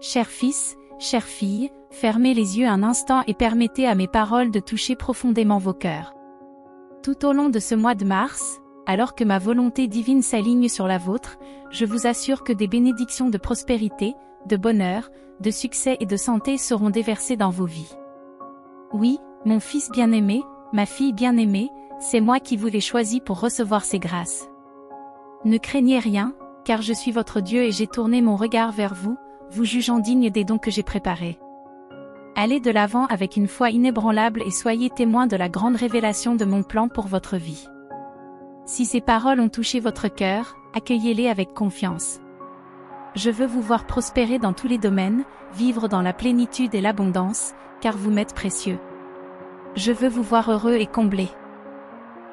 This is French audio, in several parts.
Cher fils, chère fille, fermez les yeux un instant et permettez à mes paroles de toucher profondément vos cœurs. Tout au long de ce mois de mars, alors que ma volonté divine s'aligne sur la vôtre, je vous assure que des bénédictions de prospérité, de bonheur, de succès et de santé seront déversées dans vos vies. Oui, mon fils bien-aimé, ma fille bien-aimée, c'est moi qui vous l'ai choisi pour recevoir ces grâces. Ne craignez rien, car je suis votre Dieu et j'ai tourné mon regard vers vous, vous jugeant digne des dons que j'ai préparés. Allez de l'avant avec une foi inébranlable et soyez témoins de la grande révélation de mon plan pour votre vie. Si ces paroles ont touché votre cœur, accueillez-les avec confiance. Je veux vous voir prospérer dans tous les domaines, vivre dans la plénitude et l'abondance, car vous m'êtes précieux. Je veux vous voir heureux et comblés.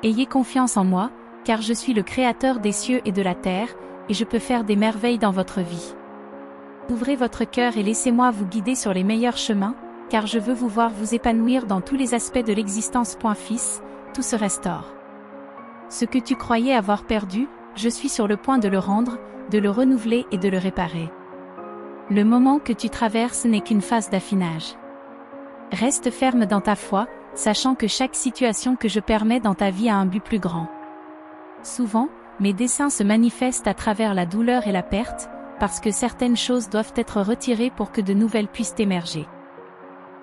Ayez confiance en moi, car je suis le Créateur des cieux et de la terre, et je peux faire des merveilles dans votre vie. Ouvrez votre cœur et laissez-moi vous guider sur les meilleurs chemins, car je veux vous voir vous épanouir dans tous les aspects de l'existence. Fils, tout se restaure. Ce que tu croyais avoir perdu, je suis sur le point de le rendre, de le renouveler et de le réparer. Le moment que tu traverses n'est qu'une phase d'affinage. Reste ferme dans ta foi, sachant que chaque situation que je permets dans ta vie a un but plus grand. Souvent, mes desseins se manifestent à travers la douleur et la perte, parce que certaines choses doivent être retirées pour que de nouvelles puissent émerger.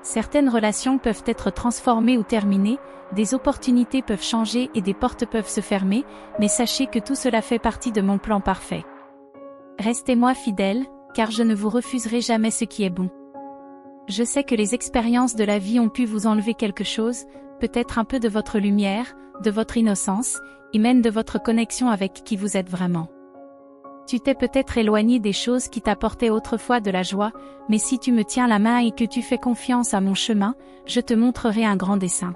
Certaines relations peuvent être transformées ou terminées, des opportunités peuvent changer et des portes peuvent se fermer, mais sachez que tout cela fait partie de mon plan parfait. Restez-moi fidèles, car je ne vous refuserai jamais ce qui est bon. Je sais que les expériences de la vie ont pu vous enlever quelque chose, peut-être un peu de votre lumière, de votre innocence, et même de votre connexion avec qui vous êtes vraiment. Tu t'es peut-être éloigné des choses qui t'apportaient autrefois de la joie, mais si tu me tiens la main et que tu fais confiance à mon chemin, je te montrerai un grand dessein.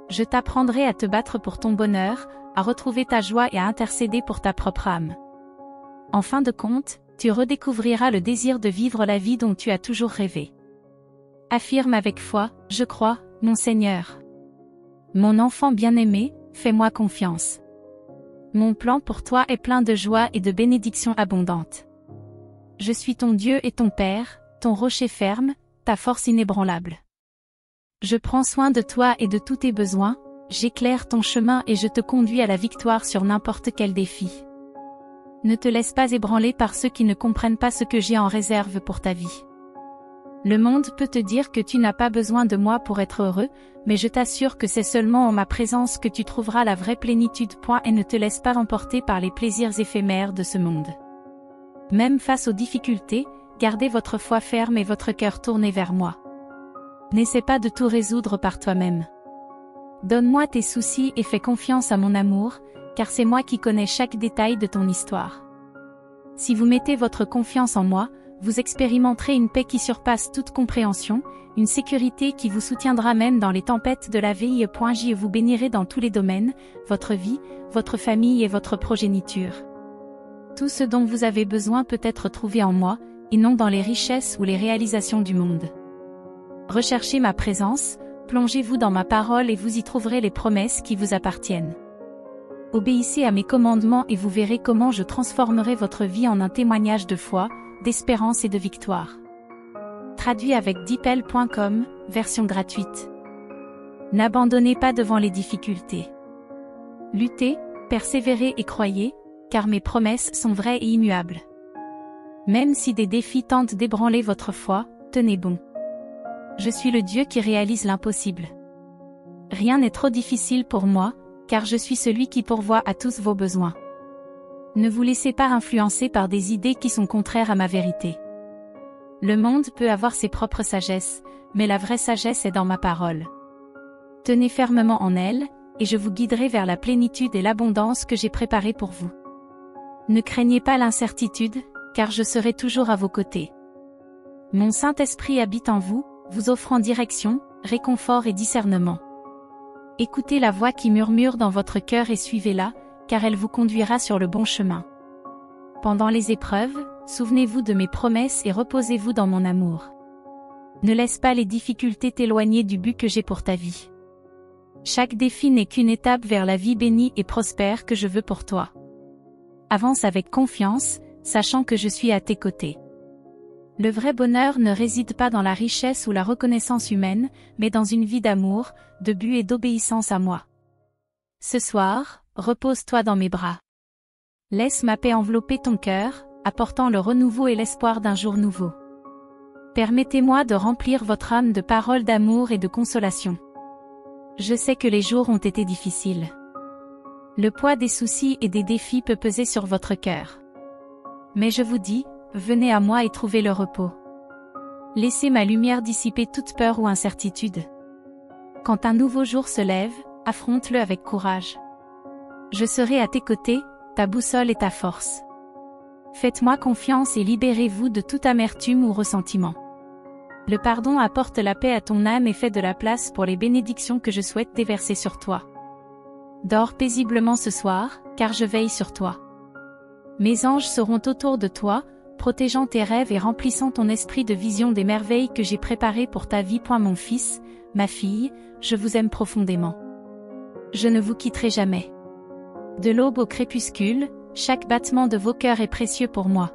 Je t'apprendrai à te battre pour ton bonheur, à retrouver ta joie et à intercéder pour ta propre âme. En fin de compte, tu redécouvriras le désir de vivre la vie dont tu as toujours rêvé. Affirme avec foi, je crois, mon Seigneur. Mon enfant bien-aimé, fais-moi confiance. Mon plan pour toi est plein de joie et de bénédictions abondantes. Je suis ton Dieu et ton Père, ton rocher ferme, ta force inébranlable. Je prends soin de toi et de tous tes besoins, j'éclaire ton chemin et je te conduis à la victoire sur n'importe quel défi. Ne te laisse pas ébranler par ceux qui ne comprennent pas ce que j'ai en réserve pour ta vie. Le monde peut te dire que tu n'as pas besoin de moi pour être heureux, mais je t'assure que c'est seulement en ma présence que tu trouveras la vraie plénitude. Et ne te laisse pas emporter par les plaisirs éphémères de ce monde. Même face aux difficultés, gardez votre foi ferme et votre cœur tourné vers moi. N'essaie pas de tout résoudre par toi-même. Donne-moi tes soucis et fais confiance à mon amour, car c'est moi qui connais chaque détail de ton histoire. Si vous mettez votre confiance en moi, vous expérimenterez une paix qui surpasse toute compréhension, une sécurité qui vous soutiendra même dans les tempêtes de la vie. Je vous bénirai dans tous les domaines, votre vie, votre famille et votre progéniture. Tout ce dont vous avez besoin peut être trouvé en moi, et non dans les richesses ou les réalisations du monde. Recherchez ma présence, plongez-vous dans ma parole et vous y trouverez les promesses qui vous appartiennent. Obéissez à mes commandements et vous verrez comment je transformerai votre vie en un témoignage de foi, d'espérance et de victoire. Traduit avec deepl.com, version gratuite. N'abandonnez pas devant les difficultés. Luttez, persévérez et croyez, car mes promesses sont vraies et immuables. Même si des défis tentent d'ébranler votre foi, tenez bon. Je suis le Dieu qui réalise l'impossible. Rien n'est trop difficile pour moi, car je suis celui qui pourvoit à tous vos besoins. Ne vous laissez pas influencer par des idées qui sont contraires à ma vérité. Le monde peut avoir ses propres sagesses, mais la vraie sagesse est dans ma parole. Tenez fermement en elle, et je vous guiderai vers la plénitude et l'abondance que j'ai préparée pour vous. Ne craignez pas l'incertitude, car je serai toujours à vos côtés. Mon Saint-Esprit habite en vous, vous offrant direction, réconfort et discernement. Écoutez la voix qui murmure dans votre cœur et suivez-la, car elle vous conduira sur le bon chemin. Pendant les épreuves, souvenez-vous de mes promesses et reposez-vous dans mon amour. Ne laisse pas les difficultés t'éloigner du but que j'ai pour ta vie. Chaque défi n'est qu'une étape vers la vie bénie et prospère que je veux pour toi. Avance avec confiance, sachant que je suis à tes côtés. Le vrai bonheur ne réside pas dans la richesse ou la reconnaissance humaine, mais dans une vie d'amour, de but et d'obéissance à moi. Ce soir, repose-toi dans mes bras. Laisse ma paix envelopper ton cœur, apportant le renouveau et l'espoir d'un jour nouveau. Permettez-moi de remplir votre âme de paroles d'amour et de consolation. Je sais que les jours ont été difficiles. Le poids des soucis et des défis peut peser sur votre cœur. Mais je vous dis, venez à moi et trouvez le repos. Laissez ma lumière dissiper toute peur ou incertitude. Quand un nouveau jour se lève, affronte-le avec courage. Je serai à tes côtés, ta boussole et ta force. Faites-moi confiance et libérez-vous de toute amertume ou ressentiment. Le pardon apporte la paix à ton âme et fait de la place pour les bénédictions que je souhaite déverser sur toi. Dors paisiblement ce soir, car je veille sur toi. Mes anges seront autour de toi, protégeant tes rêves et remplissant ton esprit de vision des merveilles que j'ai préparées pour ta vie. Mon fils, ma fille, je vous aime profondément. Je ne vous quitterai jamais. De l'aube au crépuscule, chaque battement de vos cœurs est précieux pour moi.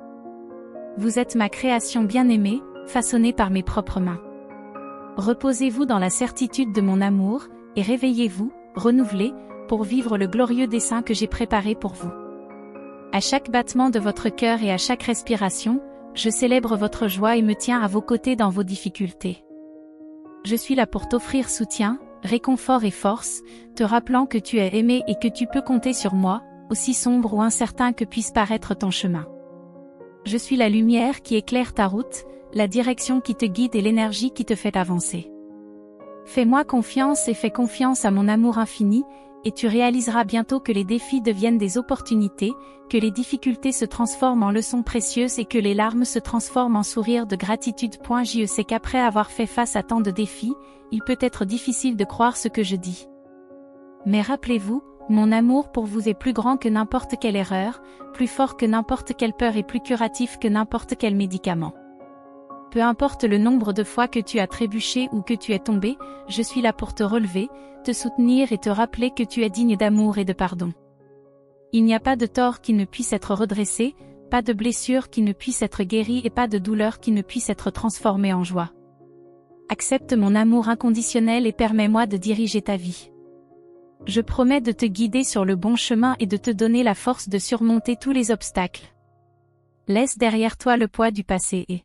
Vous êtes ma création bien-aimée, façonnée par mes propres mains. Reposez-vous dans la certitude de mon amour, et réveillez-vous, renouvelés, pour vivre le glorieux dessein que j'ai préparé pour vous. À chaque battement de votre cœur et à chaque respiration, je célèbre votre joie et me tiens à vos côtés dans vos difficultés. Je suis là pour t'offrir soutien, réconfort et force, te rappelant que tu es aimé et que tu peux compter sur moi, aussi sombre ou incertain que puisse paraître ton chemin. Je suis la lumière qui éclaire ta route, la direction qui te guide et l'énergie qui te fait avancer. Fais-moi confiance et fais confiance à mon amour infini, et tu réaliseras bientôt que les défis deviennent des opportunités, que les difficultés se transforment en leçons précieuses et que les larmes se transforment en sourires de gratitude. Je sais qu'après avoir fait face à tant de défis, il peut être difficile de croire ce que je dis. Mais rappelez-vous, mon amour pour vous est plus grand que n'importe quelle erreur, plus fort que n'importe quelle peur et plus curatif que n'importe quel médicament. Peu importe le nombre de fois que tu as trébuché ou que tu es tombé, je suis là pour te relever, te soutenir et te rappeler que tu es digne d'amour et de pardon. Il n'y a pas de tort qui ne puisse être redressé, pas de blessure qui ne puisse être guérie et pas de douleur qui ne puisse être transformée en joie. Accepte mon amour inconditionnel et permets-moi de diriger ta vie. Je promets de te guider sur le bon chemin et de te donner la force de surmonter tous les obstacles. Laisse derrière toi le poids du passé et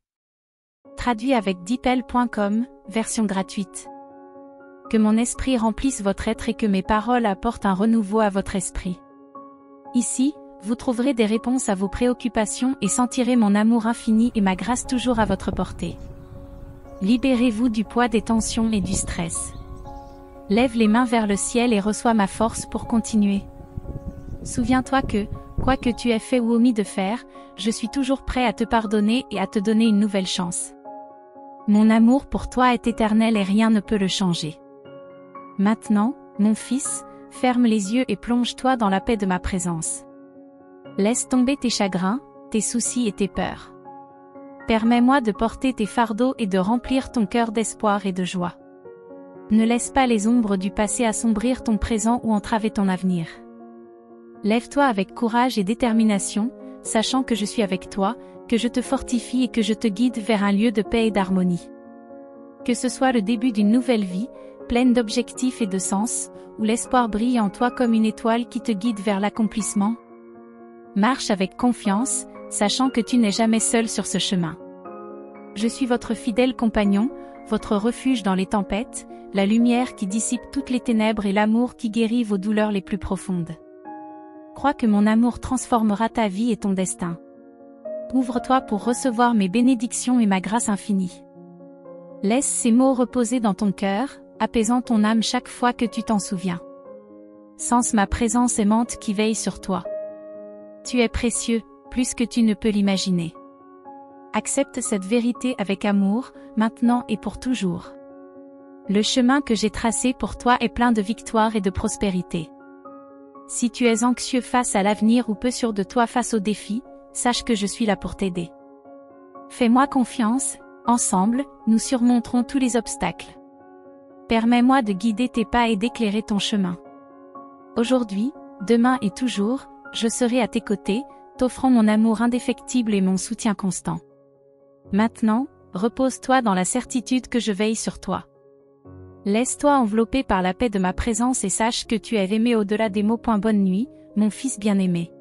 traduit avec DeepL.com, version gratuite. Que mon esprit remplisse votre être et que mes paroles apportent un renouveau à votre esprit. Ici, vous trouverez des réponses à vos préoccupations et sentirez mon amour infini et ma grâce toujours à votre portée. Libérez-vous du poids des tensions et du stress. Lève les mains vers le ciel et reçois ma force pour continuer. Souviens-toi que, quoi que tu aies fait ou omis de faire, je suis toujours prêt à te pardonner et à te donner une nouvelle chance. Mon amour pour toi est éternel et rien ne peut le changer. Maintenant, mon fils, ferme les yeux et plonge-toi dans la paix de ma présence. Laisse tomber tes chagrins, tes soucis et tes peurs. Permets-moi de porter tes fardeaux et de remplir ton cœur d'espoir et de joie. Ne laisse pas les ombres du passé assombrir ton présent ou entraver ton avenir. Lève-toi avec courage et détermination, sachant que je suis avec toi, que je te fortifie et que je te guide vers un lieu de paix et d'harmonie. Que ce soit le début d'une nouvelle vie, pleine d'objectifs et de sens, où l'espoir brille en toi comme une étoile qui te guide vers l'accomplissement. Marche avec confiance, sachant que tu n'es jamais seul sur ce chemin. Je suis votre fidèle compagnon, votre refuge dans les tempêtes, la lumière qui dissipe toutes les ténèbres et l'amour qui guérit vos douleurs les plus profondes. Crois que mon amour transformera ta vie et ton destin. Ouvre-toi pour recevoir mes bénédictions et ma grâce infinie. Laisse ces mots reposer dans ton cœur, apaisant ton âme chaque fois que tu t'en souviens. Sens ma présence aimante qui veille sur toi. Tu es précieux, plus que tu ne peux l'imaginer. Accepte cette vérité avec amour, maintenant et pour toujours. Le chemin que j'ai tracé pour toi est plein de victoires et de prospérité. Si tu es anxieux face à l'avenir ou peu sûr de toi face aux défis, sache que je suis là pour t'aider. Fais-moi confiance, ensemble, nous surmonterons tous les obstacles. Permets-moi de guider tes pas et d'éclairer ton chemin. Aujourd'hui, demain et toujours, je serai à tes côtés, t'offrant mon amour indéfectible et mon soutien constant. Maintenant, repose-toi dans la certitude que je veille sur toi. Laisse-toi envelopper par la paix de ma présence et sache que tu es aimé au-delà des mots. Bonne nuit, mon fils bien-aimé.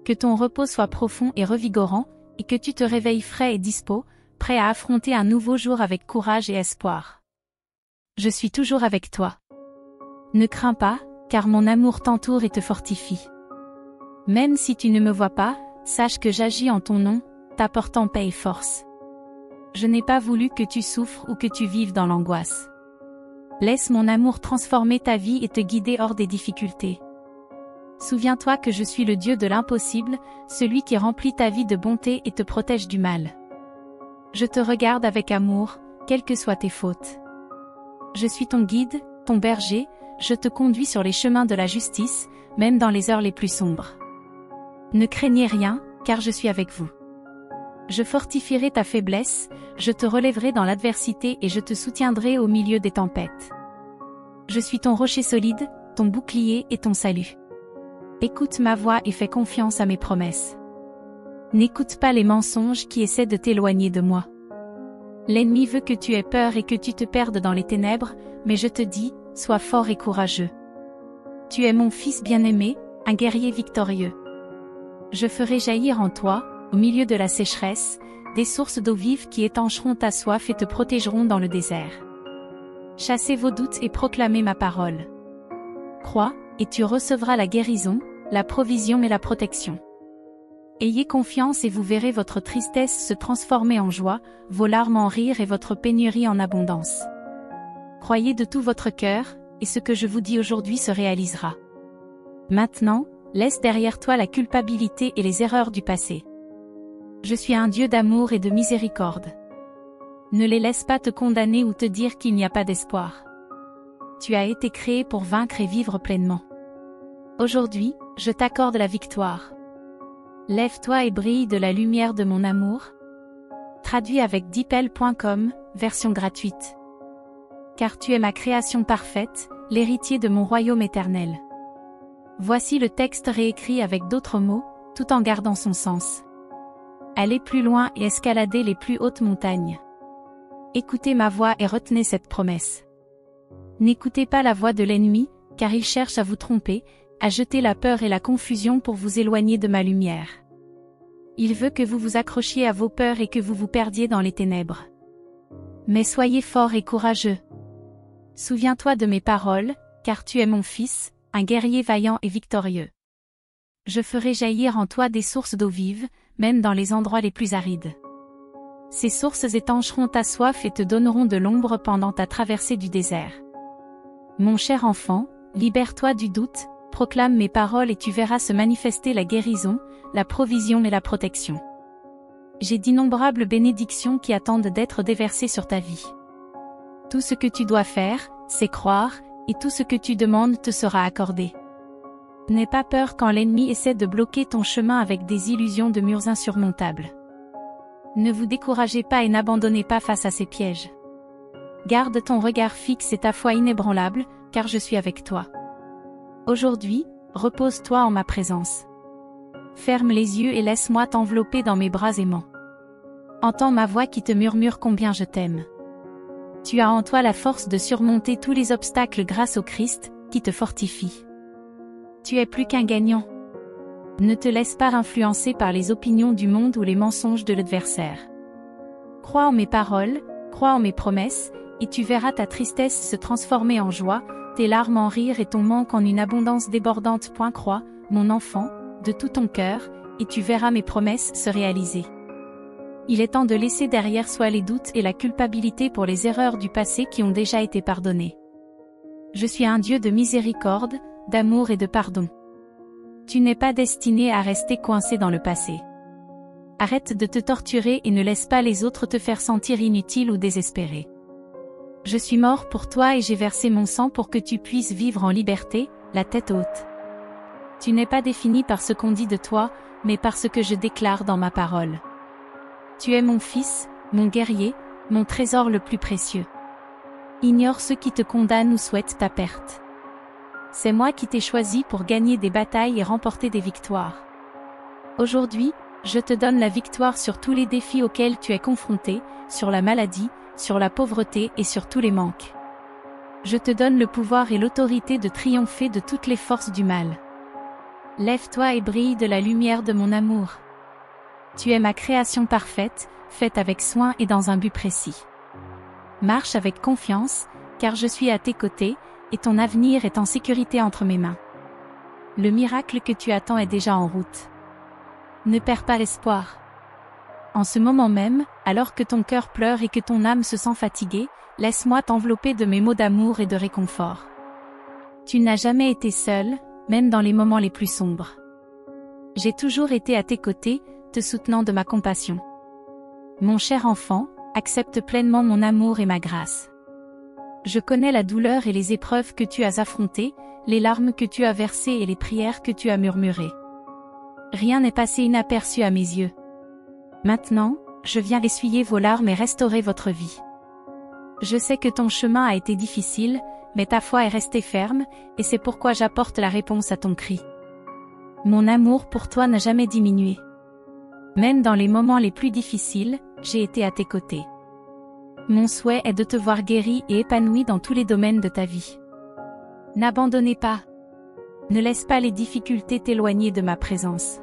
Que ton repos soit profond et revigorant, et que tu te réveilles frais et dispo, prêt à affronter un nouveau jour avec courage et espoir. Je suis toujours avec toi. Ne crains pas, car mon amour t'entoure et te fortifie. Même si tu ne me vois pas, sache que j'agis en ton nom, t'apportant paix et force. Je n'ai pas voulu que tu souffres ou que tu vives dans l'angoisse. Laisse mon amour transformer ta vie et te guider hors des difficultés. Souviens-toi que je suis le Dieu de l'impossible, celui qui remplit ta vie de bonté et te protège du mal. Je te regarde avec amour, quelles que soient tes fautes. Je suis ton guide, ton berger, je te conduis sur les chemins de la justice, même dans les heures les plus sombres. Ne craignez rien, car je suis avec vous. Je fortifierai ta faiblesse, je te relèverai dans l'adversité et je te soutiendrai au milieu des tempêtes. Je suis ton rocher solide, ton bouclier et ton salut. Écoute ma voix et fais confiance à mes promesses. N'écoute pas les mensonges qui essaient de t'éloigner de moi. L'ennemi veut que tu aies peur et que tu te perdes dans les ténèbres, mais je te dis, sois fort et courageux. Tu es mon fils bien-aimé, un guerrier victorieux. Je ferai jaillir en toi, au milieu de la sécheresse, des sources d'eau vive qui étancheront ta soif et te protégeront dans le désert. Chassez vos doutes et proclamez ma parole. Crois, et tu recevras la guérison, la provision et la protection. Ayez confiance et vous verrez votre tristesse se transformer en joie, vos larmes en rire et votre pénurie en abondance. Croyez de tout votre cœur, et ce que je vous dis aujourd'hui se réalisera. Maintenant, laisse derrière toi la culpabilité et les erreurs du passé. Je suis un Dieu d'amour et de miséricorde. Ne les laisse pas te condamner ou te dire qu'il n'y a pas d'espoir. Tu as été créé pour vaincre et vivre pleinement. Aujourd'hui, je t'accorde la victoire. Lève-toi et brille de la lumière de mon amour. Traduit avec DeepL.com, version gratuite. Car tu es ma création parfaite, l'héritier de mon royaume éternel. Voici le texte réécrit avec d'autres mots, tout en gardant son sens. Allez plus loin et escaladez les plus hautes montagnes. Écoutez ma voix et retenez cette promesse. N'écoutez pas la voix de l'ennemi, car il cherche à vous tromper, à jeter la peur et la confusion pour vous éloigner de ma lumière. Il veut que vous vous accrochiez à vos peurs et que vous vous perdiez dans les ténèbres. Mais soyez forts et courageux. Souviens-toi de mes paroles, car tu es mon fils, un guerrier vaillant et victorieux. Je ferai jaillir en toi des sources d'eau vive, même dans les endroits les plus arides. Ces sources étancheront ta soif et te donneront de l'ombre pendant ta traversée du désert. Mon cher enfant, libère-toi du doute, proclame mes paroles et tu verras se manifester la guérison, la provision et la protection. J'ai d'innombrables bénédictions qui attendent d'être déversées sur ta vie. Tout ce que tu dois faire, c'est croire, et tout ce que tu demandes te sera accordé. N'aie pas peur quand l'ennemi essaie de bloquer ton chemin avec des illusions de murs insurmontables. Ne vous découragez pas et n'abandonnez pas face à ces pièges. Garde ton regard fixe et ta foi inébranlable, car je suis avec toi. Aujourd'hui, repose-toi en ma présence. Ferme les yeux et laisse-moi t'envelopper dans mes bras aimants. Entends ma voix qui te murmure combien je t'aime. Tu as en toi la force de surmonter tous les obstacles grâce au Christ, qui te fortifie. Tu es plus qu'un gagnant. Ne te laisse pas influencer par les opinions du monde ou les mensonges de l'adversaire. Crois en mes paroles, crois en mes promesses, et tu verras ta tristesse se transformer en joie, tes larmes en rire et ton manque en une abondance débordante. Crois, mon enfant, de tout ton cœur, et tu verras mes promesses se réaliser. Il est temps de laisser derrière soi les doutes et la culpabilité pour les erreurs du passé qui ont déjà été pardonnées. Je suis un Dieu de miséricorde, d'amour et de pardon. Tu n'es pas destiné à rester coincé dans le passé. Arrête de te torturer et ne laisse pas les autres te faire sentir inutile ou désespéré. Je suis mort pour toi et j'ai versé mon sang pour que tu puisses vivre en liberté, la tête haute. Tu n'es pas défini par ce qu'on dit de toi, mais par ce que je déclare dans ma parole. Tu es mon fils, mon guerrier, mon trésor le plus précieux. Ignore ceux qui te condamnent ou souhaitent ta perte. C'est moi qui t'ai choisi pour gagner des batailles et remporter des victoires. Aujourd'hui, Je te donne la victoire sur tous les défis auxquels tu es confronté, sur la maladie, sur la pauvreté et sur tous les manques. Je te donne le pouvoir et l'autorité de triompher de toutes les forces du mal. Lève-toi et brille de la lumière de mon amour. Tu es ma création parfaite, faite avec soin et dans un but précis. Marche avec confiance, car je suis à tes côtés, et ton avenir est en sécurité entre mes mains. Le miracle que tu attends est déjà en route. Ne perds pas l'espoir. En ce moment même, alors que ton cœur pleure et que ton âme se sent fatiguée, laisse-moi t'envelopper de mes mots d'amour et de réconfort. Tu n'as jamais été seul, même dans les moments les plus sombres. J'ai toujours été à tes côtés, te soutenant de ma compassion. Mon cher enfant, accepte pleinement mon amour et ma grâce. Je connais la douleur et les épreuves que tu as affrontées, les larmes que tu as versées et les prières que tu as murmurées. Rien n'est passé inaperçu à mes yeux. Maintenant, je viens essuyer vos larmes et restaurer votre vie. Je sais que ton chemin a été difficile, mais ta foi est restée ferme, et c'est pourquoi j'apporte la réponse à ton cri. Mon amour pour toi n'a jamais diminué. Même dans les moments les plus difficiles, j'ai été à tes côtés. Mon souhait est de te voir guéri et épanoui dans tous les domaines de ta vie. N'abandonnez pas. Ne laisse pas les difficultés t'éloigner de ma présence.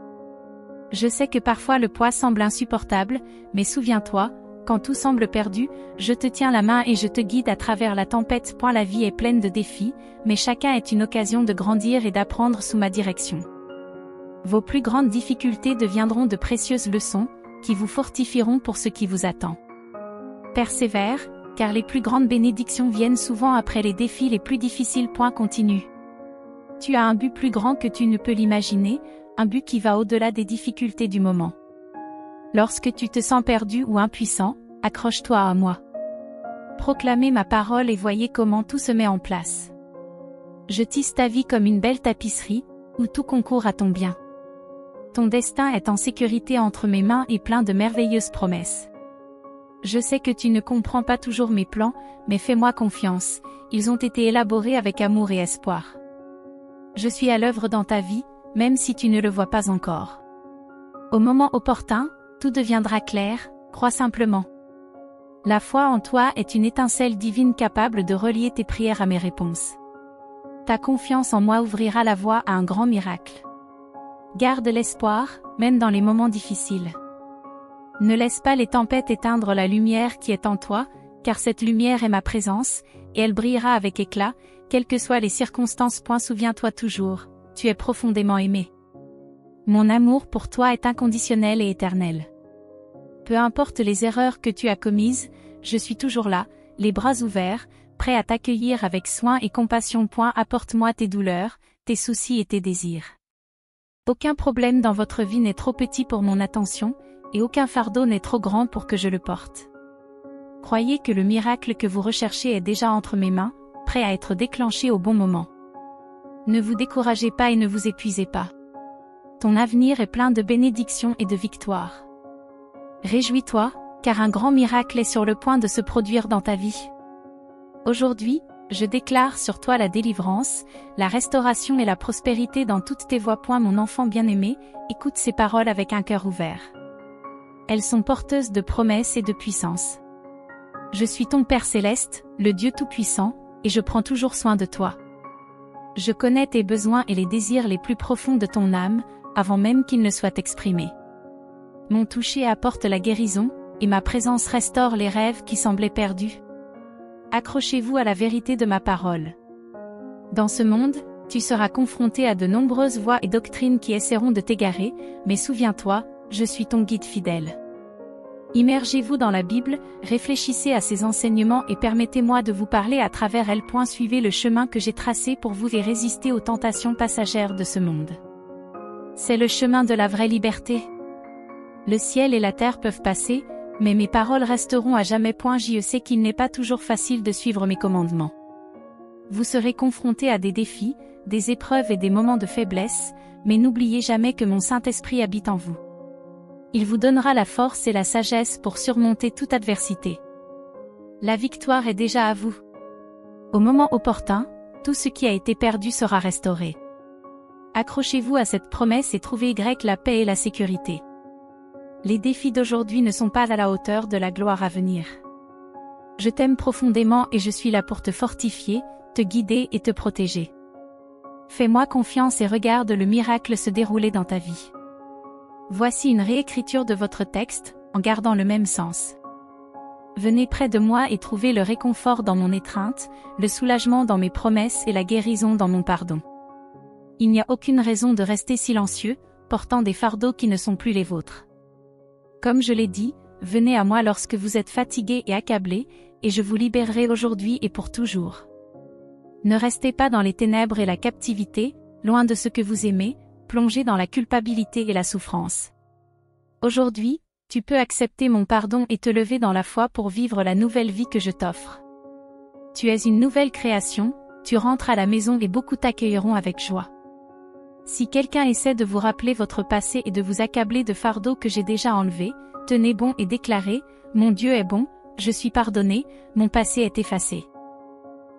Je sais que parfois le poids semble insupportable, mais souviens-toi, quand tout semble perdu, je te tiens la main et je te guide à travers la tempête. La vie est pleine de défis, mais chacun est une occasion de grandir et d'apprendre sous ma direction. Vos plus grandes difficultés deviendront de précieuses leçons, qui vous fortifieront pour ce qui vous attend. Persévère, car les plus grandes bénédictions viennent souvent après les défis les plus difficiles. Continue. Tu as un but plus grand que tu ne peux l'imaginer, un but qui va au-delà des difficultés du moment. Lorsque tu te sens perdu ou impuissant, accroche-toi à moi. Proclamez ma parole et voyez comment tout se met en place. Je tisse ta vie comme une belle tapisserie, où tout concourt à ton bien. Ton destin est en sécurité entre mes mains et plein de merveilleuses promesses. Je sais que tu ne comprends pas toujours mes plans, mais fais-moi confiance, ils ont été élaborés avec amour et espoir. Je suis à l'œuvre dans ta vie, même si tu ne le vois pas encore. Au moment opportun, tout deviendra clair, crois simplement. La foi en toi est une étincelle divine capable de relier tes prières à mes réponses. Ta confiance en moi ouvrira la voie à un grand miracle. Garde l'espoir, même dans les moments difficiles. Ne laisse pas les tempêtes éteindre la lumière qui est en toi, car cette lumière est ma présence, et elle brillera avec éclat, quelles que soient les circonstances. Souviens-toi toujours, tu es profondément aimé. Mon amour pour toi est inconditionnel et éternel. Peu importe les erreurs que tu as commises, je suis toujours là, les bras ouverts, prêt à t'accueillir avec soin et compassion. Apporte-moi tes douleurs, tes soucis et tes désirs. Aucun problème dans votre vie n'est trop petit pour mon attention, et aucun fardeau n'est trop grand pour que je le porte. Croyez que le miracle que vous recherchez est déjà entre mes mains, prêt à être déclenché au bon moment. Ne vous découragez pas et ne vous épuisez pas. Ton avenir est plein de bénédictions et de victoires. Réjouis-toi, car un grand miracle est sur le point de se produire dans ta vie. Aujourd'hui, je déclare sur toi la délivrance, la restauration et la prospérité dans toutes tes voies. Mon enfant bien-aimé, écoute ces paroles avec un cœur ouvert. Elles sont porteuses de promesses et de puissance. Je suis ton Père céleste, le Dieu tout-puissant, et je prends toujours soin de toi. Je connais tes besoins et les désirs les plus profonds de ton âme, avant même qu'ils ne soient exprimés. Mon toucher apporte la guérison, et ma présence restaure les rêves qui semblaient perdus. Accrochez-vous à la vérité de ma parole. Dans ce monde, tu seras confronté à de nombreuses voix et doctrines qui essaieront de t'égarer, mais souviens-toi, je suis ton guide fidèle. Immergez-vous dans la Bible, réfléchissez à ses enseignements et permettez-moi de vous parler à travers elle. Suivez le chemin que j'ai tracé pour vous et résistez aux tentations passagères de ce monde. C'est le chemin de la vraie liberté. Le ciel et la terre peuvent passer, mais mes paroles resteront à jamais. Je sais qu'il n'est pas toujours facile de suivre mes commandements. Vous serez confrontés à des défis, des épreuves et des moments de faiblesse, mais n'oubliez jamais que mon Saint-Esprit habite en vous. Il vous donnera la force et la sagesse pour surmonter toute adversité. La victoire est déjà à vous. Au moment opportun, tout ce qui a été perdu sera restauré. Accrochez-vous à cette promesse et trouvez la paix et la sécurité. Les défis d'aujourd'hui ne sont pas à la hauteur de la gloire à venir. Je t'aime profondément et je suis là pour te fortifier, te guider et te protéger. Fais-moi confiance et regarde le miracle se dérouler dans ta vie. Voici une réécriture de votre texte, en gardant le même sens. Venez près de moi et trouvez le réconfort dans mon étreinte, le soulagement dans mes promesses et la guérison dans mon pardon. Il n'y a aucune raison de rester silencieux, portant des fardeaux qui ne sont plus les vôtres. Comme je l'ai dit, venez à moi lorsque vous êtes fatigués et accablés, et je vous libérerai aujourd'hui et pour toujours. Ne restez pas dans les ténèbres et la captivité, loin de ce que vous aimez, plongés dans la culpabilité et la souffrance. Aujourd'hui, tu peux accepter mon pardon et te lever dans la foi pour vivre la nouvelle vie que je t'offre. Tu es une nouvelle création, tu rentres à la maison et beaucoup t'accueilleront avec joie. Si quelqu'un essaie de vous rappeler votre passé et de vous accabler de fardeaux que j'ai déjà enlevés, tenez bon et déclarez, mon Dieu est bon, je suis pardonné, mon passé est effacé.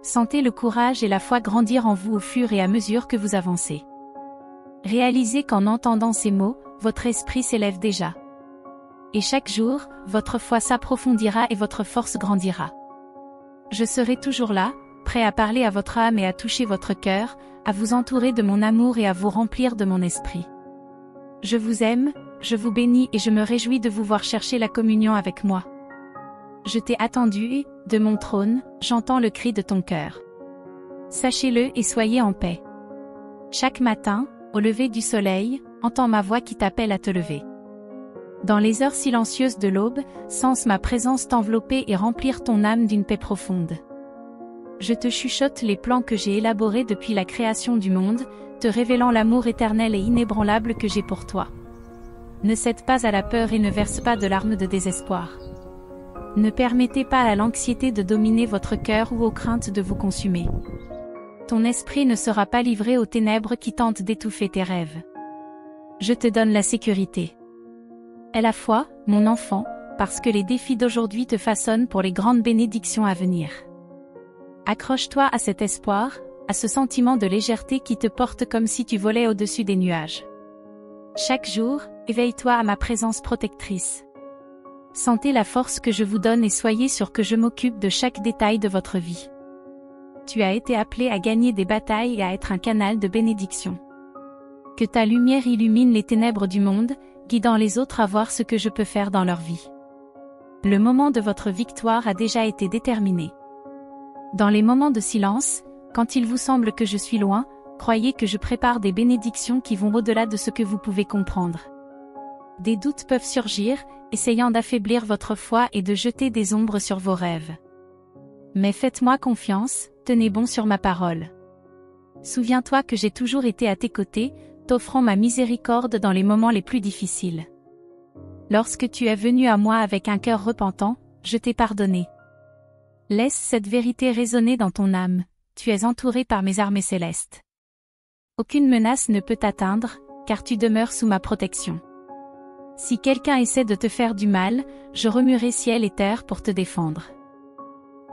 Sentez le courage et la foi grandir en vous au fur et à mesure que vous avancez. Réalisez qu'en entendant ces mots, votre esprit s'élève déjà. Et chaque jour, votre foi s'approfondira et votre force grandira. Je serai toujours là, prêt à parler à votre âme et à toucher votre cœur, à vous entourer de mon amour et à vous remplir de mon esprit. Je vous aime, je vous bénis et je me réjouis de vous voir chercher la communion avec moi. Je t'ai attendu, de mon trône, j'entends le cri de ton cœur. Sachez-le et soyez en paix. Chaque matin, au lever du soleil, entends ma voix qui t'appelle à te lever. Dans les heures silencieuses de l'aube, sens ma présence t'envelopper et remplir ton âme d'une paix profonde. Je te chuchote les plans que j'ai élaborés depuis la création du monde, te révélant l'amour éternel et inébranlable que j'ai pour toi. Ne cède pas à la peur et ne verse pas de larmes de désespoir. Ne permettez pas à l'anxiété de dominer votre cœur ou aux craintes de vous consumer. Ton esprit ne sera pas livré aux ténèbres qui tentent d'étouffer tes rêves. Je te donne la sécurité. Aie la foi, mon enfant, parce que les défis d'aujourd'hui te façonnent pour les grandes bénédictions à venir. Accroche-toi à cet espoir, à ce sentiment de légèreté qui te porte comme si tu volais au-dessus des nuages. Chaque jour, éveille-toi à ma présence protectrice. Sentez la force que je vous donne et soyez sûr que je m'occupe de chaque détail de votre vie. Tu as été appelé à gagner des batailles et à être un canal de bénédiction. Que ta lumière illumine les ténèbres du monde, guidant les autres à voir ce que je peux faire dans leur vie. Le moment de votre victoire a déjà été déterminé. Dans les moments de silence, quand il vous semble que je suis loin, croyez que je prépare des bénédictions qui vont au-delà de ce que vous pouvez comprendre. Des doutes peuvent surgir, essayant d'affaiblir votre foi et de jeter des ombres sur vos rêves. Mais faites-moi confiance, tenez bon sur ma parole. Souviens-toi que j'ai toujours été à tes côtés, t'offrant ma miséricorde dans les moments les plus difficiles. Lorsque tu es venu à moi avec un cœur repentant, je t'ai pardonné. Laisse cette vérité résonner dans ton âme, tu es entouré par mes armées célestes. Aucune menace ne peut t'atteindre, car tu demeures sous ma protection. Si quelqu'un essaie de te faire du mal, je remuerai ciel et terre pour te défendre.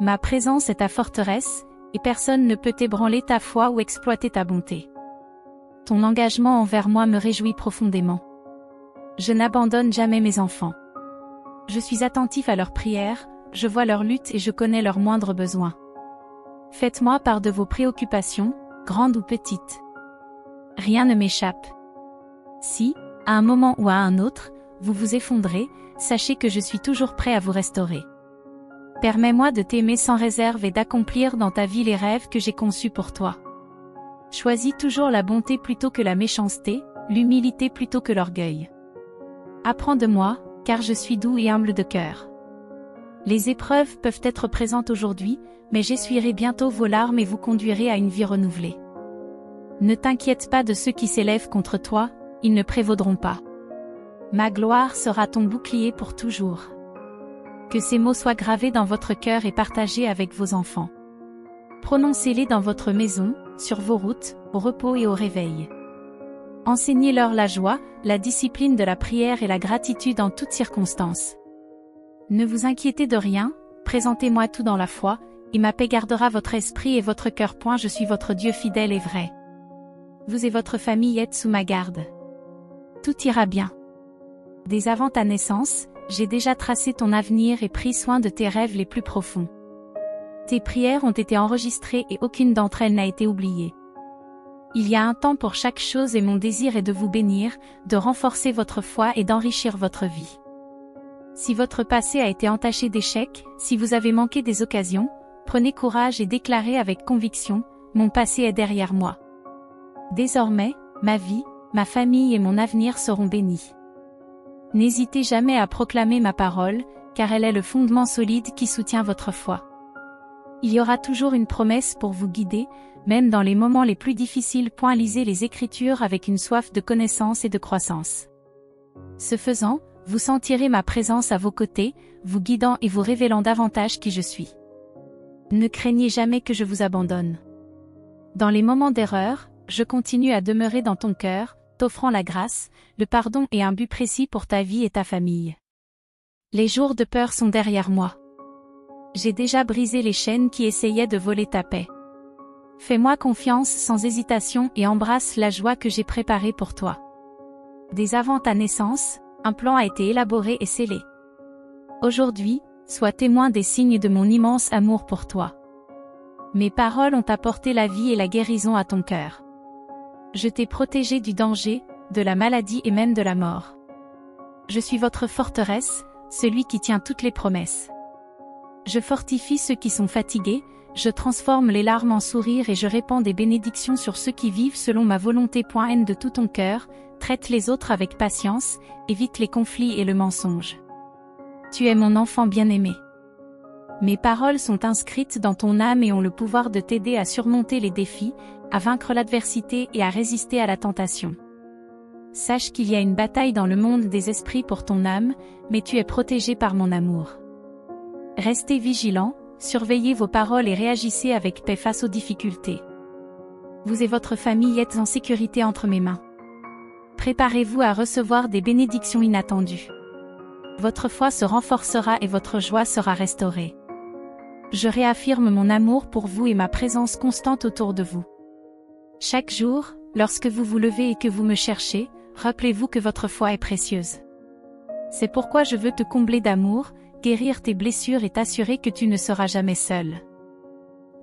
Ma présence est ta forteresse, et personne ne peut ébranler ta foi ou exploiter ta bonté. Ton engagement envers moi me réjouit profondément. Je n'abandonne jamais mes enfants. Je suis attentif à leurs prières, je vois leurs luttes et je connais leurs moindres besoins. Faites-moi part de vos préoccupations, grandes ou petites. Rien ne m'échappe. Si, à un moment ou à un autre, vous vous effondrez, sachez que je suis toujours prêt à vous restaurer. Permets-moi de t'aimer sans réserve et d'accomplir dans ta vie les rêves que j'ai conçus pour toi. Choisis toujours la bonté plutôt que la méchanceté, l'humilité plutôt que l'orgueil. Apprends de moi, car je suis doux et humble de cœur. Les épreuves peuvent être présentes aujourd'hui, mais j'essuierai bientôt vos larmes et vous conduirai à une vie renouvelée. Ne t'inquiète pas de ceux qui s'élèvent contre toi, ils ne prévaudront pas. Ma gloire sera ton bouclier pour toujours. Que ces mots soient gravés dans votre cœur et partagés avec vos enfants. Prononcez-les dans votre maison, sur vos routes, au repos et au réveil. Enseignez-leur la joie, la discipline de la prière et la gratitude en toutes circonstances. Ne vous inquiétez de rien, présentez-moi tout dans la foi, et ma paix gardera votre esprit et votre cœur. Je suis votre Dieu fidèle et vrai. Vous et votre famille êtes sous ma garde. Tout ira bien. Dès avant ta naissance, j'ai déjà tracé ton avenir et pris soin de tes rêves les plus profonds. Tes prières ont été enregistrées et aucune d'entre elles n'a été oubliée. Il y a un temps pour chaque chose et mon désir est de vous bénir, de renforcer votre foi et d'enrichir votre vie. Si votre passé a été entaché d'échecs, si vous avez manqué des occasions, prenez courage et déclarez avec conviction, mon passé est derrière moi. Désormais, ma vie, ma famille et mon avenir seront bénis. N'hésitez jamais à proclamer ma parole, car elle est le fondement solide qui soutient votre foi. Il y aura toujours une promesse pour vous guider, même dans les moments les plus difficiles. Lisez les Écritures avec une soif de connaissance et de croissance. Ce faisant, vous sentirez ma présence à vos côtés, vous guidant et vous révélant davantage qui je suis. Ne craignez jamais que je vous abandonne. Dans les moments d'erreur, je continue à demeurer dans ton cœur, t'offrant la grâce, le pardon et un but précis pour ta vie et ta famille. Les jours de peur sont derrière moi. J'ai déjà brisé les chaînes qui essayaient de voler ta paix. Fais-moi confiance sans hésitation et embrasse la joie que j'ai préparée pour toi. Dès avant ta naissance, un plan a été élaboré et scellé. Aujourd'hui, sois témoin des signes de mon immense amour pour toi. Mes paroles ont apporté la vie et la guérison à ton cœur. Je t'ai protégé du danger, de la maladie et même de la mort. Je suis votre forteresse, celui qui tient toutes les promesses. Je fortifie ceux qui sont fatigués, je transforme les larmes en sourires et je répands des bénédictions sur ceux qui vivent selon ma volonté. Aime de tout ton cœur, traite les autres avec patience, évite les conflits et le mensonge. Tu es mon enfant bien-aimé. Mes paroles sont inscrites dans ton âme et ont le pouvoir de t'aider à surmonter les défis, à vaincre l'adversité et à résister à la tentation. Sache qu'il y a une bataille dans le monde des esprits pour ton âme, mais tu es protégé par mon amour. Restez vigilants, surveillez vos paroles et réagissez avec paix face aux difficultés. Vous et votre famille êtes en sécurité entre mes mains. Préparez-vous à recevoir des bénédictions inattendues. Votre foi se renforcera et votre joie sera restaurée. Je réaffirme mon amour pour vous et ma présence constante autour de vous. Chaque jour, lorsque vous vous levez et que vous me cherchez, rappelez-vous que votre foi est précieuse. C'est pourquoi je veux te combler d'amour, guérir tes blessures et t'assurer que tu ne seras jamais seul.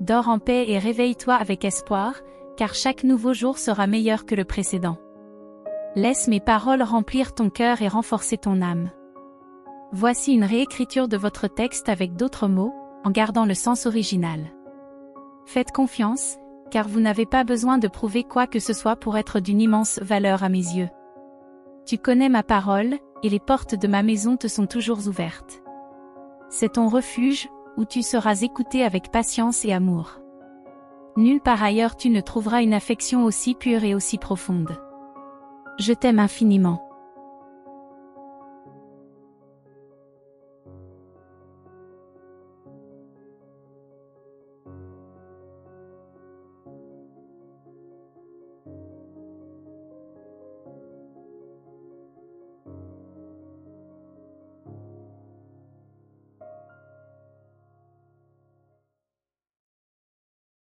Dors en paix et réveille-toi avec espoir, car chaque nouveau jour sera meilleur que le précédent. Laisse mes paroles remplir ton cœur et renforcer ton âme. Voici une réécriture de votre texte avec d'autres mots, en gardant le sens original. Faites confiance, car vous n'avez pas besoin de prouver quoi que ce soit pour être d'une immense valeur à mes yeux. Tu connais ma parole, et les portes de ma maison te sont toujours ouvertes. C'est ton refuge, où tu seras écouté avec patience et amour. Nulle part ailleurs tu ne trouveras une affection aussi pure et aussi profonde. Je t'aime infiniment.